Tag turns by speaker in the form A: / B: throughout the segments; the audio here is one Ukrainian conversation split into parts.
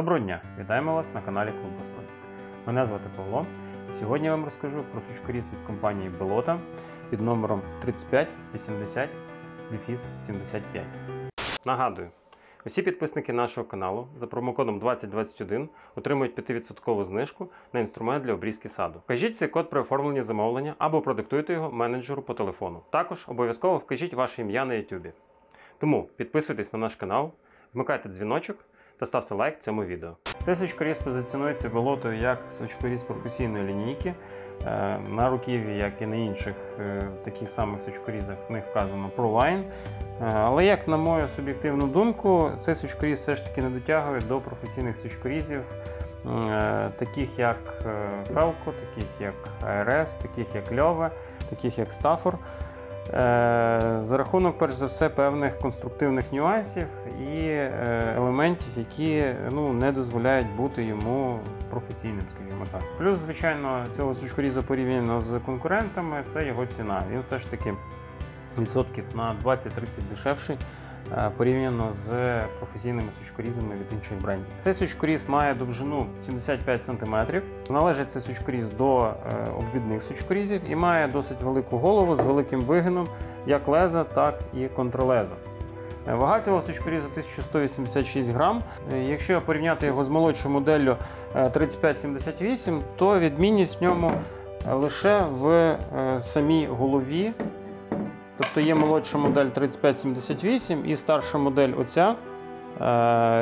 A: Доброго дня! Вітаємо вас на каналі Клуб Бостон. Мене звати Павло. Сьогодні я вам розкажу про сучкоріз від компанії Bellota під номером 3580-75. Нагадую, усі підписники нашого каналу за промокодом 2021 отримують 5% знижку на інструмент для обрізки саду. Вкажіть цей код при оформленні замовлення або продиктуйте його менеджеру по телефону. Також обов'язково вкажіть ваше ім'я на YouTube. Тому підписуйтесь на наш канал, вмикайте дзвіночок та ставте лайк цьому відео. Цей сучкоріз позиціонується Bellota як сучкоріз професійної лінійки. На руків'ї, як і на інших таких самих сучкорізах, в них вказано ProLine. Але, як на мою суб'єктивну думку, цей сучкоріз все ж таки не дотягує до професійних сучкорізів, таких як Felco, таких як ARS, таких як Löwe, таких як Stafford. За рахунок, перш за все, певних конструктивних нюансів і елементів, які не дозволяють бути йому професійним, скажімо так. Плюс, звичайно, цього сучкорізу порівняно з конкурентами, це його ціна. Він все ж таки відсотків на 20-30 дешевший порівняно з професійними сучкорізами від інших брендів. Цей сучкоріз має довжину 75 см. Належить цей сучкоріз до обвідних сучкорізів і має досить велику голову з великим вигином як леза, так і контрлеза. Вага цього сучкорізу 1186 грам. Якщо порівняти його з молодшою моделлю 3578, то відмінність в ньому лише в самій голові. Тобто є молодша модель 3578 і старша модель оця.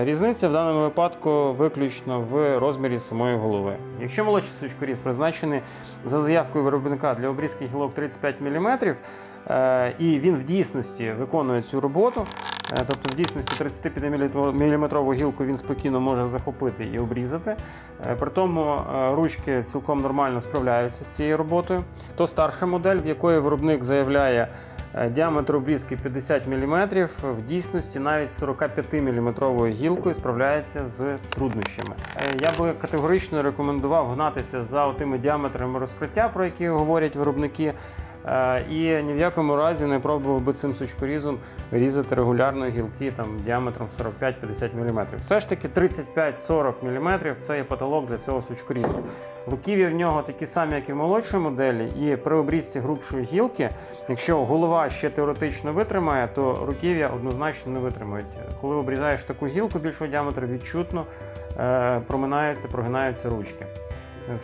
A: Різниця в даному випадку виключно в розмірі самої голови. Якщо молодший сучкоріз призначений за заявкою виробника для обрізки гілок 35 мм, і він в дійсності виконує цю роботу, тобто в дійсності 35-мм гілку він спокійно може захопити і обрізати, при тому ручки цілком нормально справляються з цією роботою, то старша модель, в якої виробник заявляє діаметр обрізки 50 мм, в дійсності навіть 45-мм гілкою справляється з труднощами. Я би категорично рекомендував гнатися за тими діаметрами розкриття, про які говорять виробники, і ні в якому разі не пробував би цим сучкорізом різати регулярно гілки діаметром 45-50 мм. Все ж таки 35-40 мм – це є потолок для цього сучкорізу. Руків'я в нього такі самі, як і в молодшій моделі, і при обрізці грубшої гілки, якщо голова ще теоретично витримає, то руків'я однозначно не витримають. Коли обрізаєш таку гілку більшого діаметру, відчутно прогинаються ручки.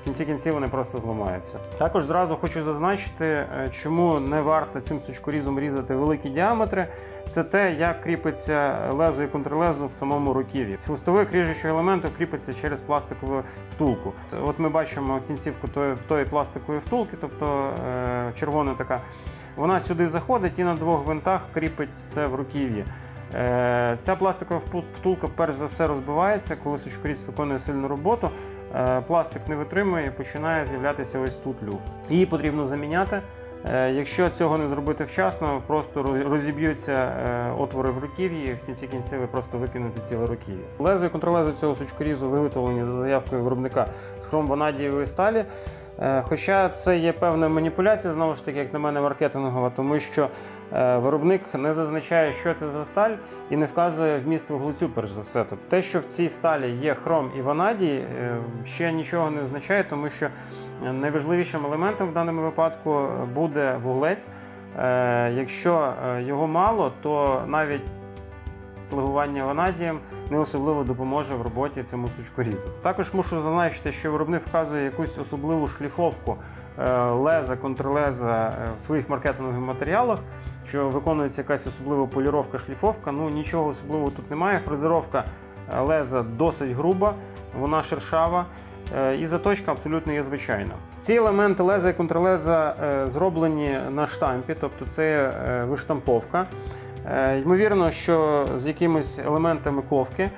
A: В кінці кінців вони просто зламаються. Також зразу хочу зазначити, чому не варто цим сучкорізом різати великі діаметри. Це те, як кріпиться лезо і контрлезо в самому руків'ї. Хвостовик ріжучого елементу кріпиться через пластикову втулку. От ми бачимо кінцівку тої пластикової втулки, тобто червона така. Вона сюди заходить і на двох гвинтах кріпить це в руків'ї. Ця пластикова втулка перш за все розбивається, коли сучкоріз виконує сильну роботу. Пластик не витримує і починає з'являтися ось тут люфт. Її потрібно заміняти. Якщо цього не зробити вчасно, просто розіб'ються отвори в руків'ї і в кінці кінців ви просто викинете ціле руків'я. Лезо і контрлезо цього сучкорізу виготовлені за заявкою виробника з хром-ванадієвої сталі. Хоча це є певна маніпуляція, знову ж таки, як на мене, маркетингова, тому що виробник не зазначає, що це за сталь, і не вказує вміст вуглецю, перш за все. Тобто те, що в цій сталі є хром і ванадій, ще нічого не означає, тому що найважливішим елементом в даному випадку буде вуглець. Якщо його мало, то навіть легування ванадієм не особливо допоможе в роботі цьому сучкорізу. Також мушу зазначити, що виробник вказує якусь особливу шліфовку леза, контрлеза в своїх маркетингових матеріалах, що виконується якась особлива поліровка, шліфовка. Нічого особливого тут немає. Фрезеровка леза досить груба, вона шершава і заточка абсолютно є звичайна. Ці елементи леза і контрлеза зроблені на штампі, тобто це виштамповка. Ймовірно, що з якимись елементами ковки.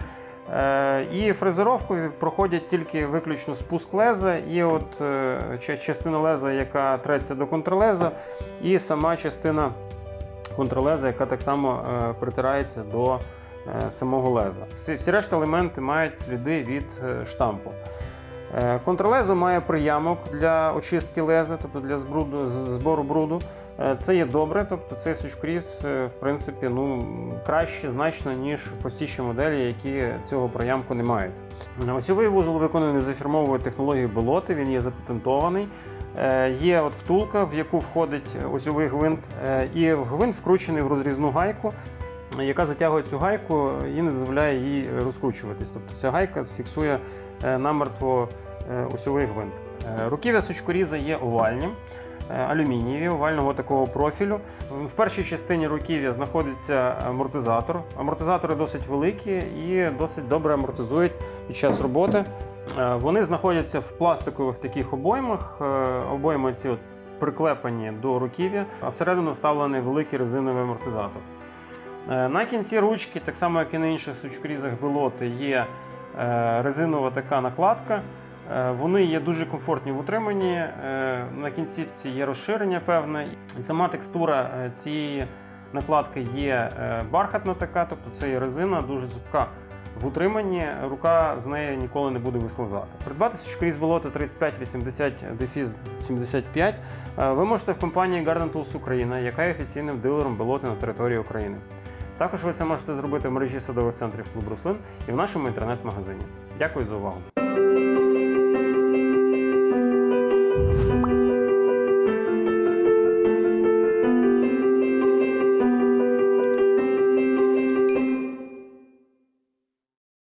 A: І фрезеровкою проходять тільки виключно спуск леза і от частина леза, яка треться до контрлеза, і сама частина контрлеза, яка так само притирається до самого леза. Всі решта елементи мають сліди від штампу. Контрлезо має приямок для очистки леза, тобто для збору бруду. Це є добре, тобто цей сучкоріз, в принципі, краще значно, ніж простіші моделі, які цього проямку не мають. Осьовий вузол виконаний за фірмовою технологією Белоти, він є запатентований. Є втулка, в яку входить осьовий гвинт, і гвинт вкручений в розрізну гайку, яка затягує цю гайку і не дозволяє їй розкручуватись. Тобто ця гайка фіксує намертво осьовий гвинт. Руків'я сучкоріза є овальні, алюмінієві, овального такого профілю. В першій частині руків'я знаходиться амортизатор. Амортизатори досить великі і досить добре амортизують під час роботи. Вони знаходяться в пластикових таких обоймах. Обойми ці приклепані до руків'я, а всередину вставлений великий резиновий амортизатор. На кінці ручки, так само як і на інших сучкорізах Белоти, є резинова така накладка. Вони є дуже комфортні в утриманні, на кінцівці є розширення певне. І сама текстура цієї накладки є бархатна така, тобто це є резина, дуже цупка в утриманні, рука з неї ніколи не буде вислизати. Придбати сучкоріз Белоти 3580-75 ви можете в компанії Garden Tools Україна, яка є офіційним дилером Белоти на території України. Також ви це можете зробити в мережі садових центрів Клуб Рослин і в нашому інтернет-магазині. Дякую за увагу!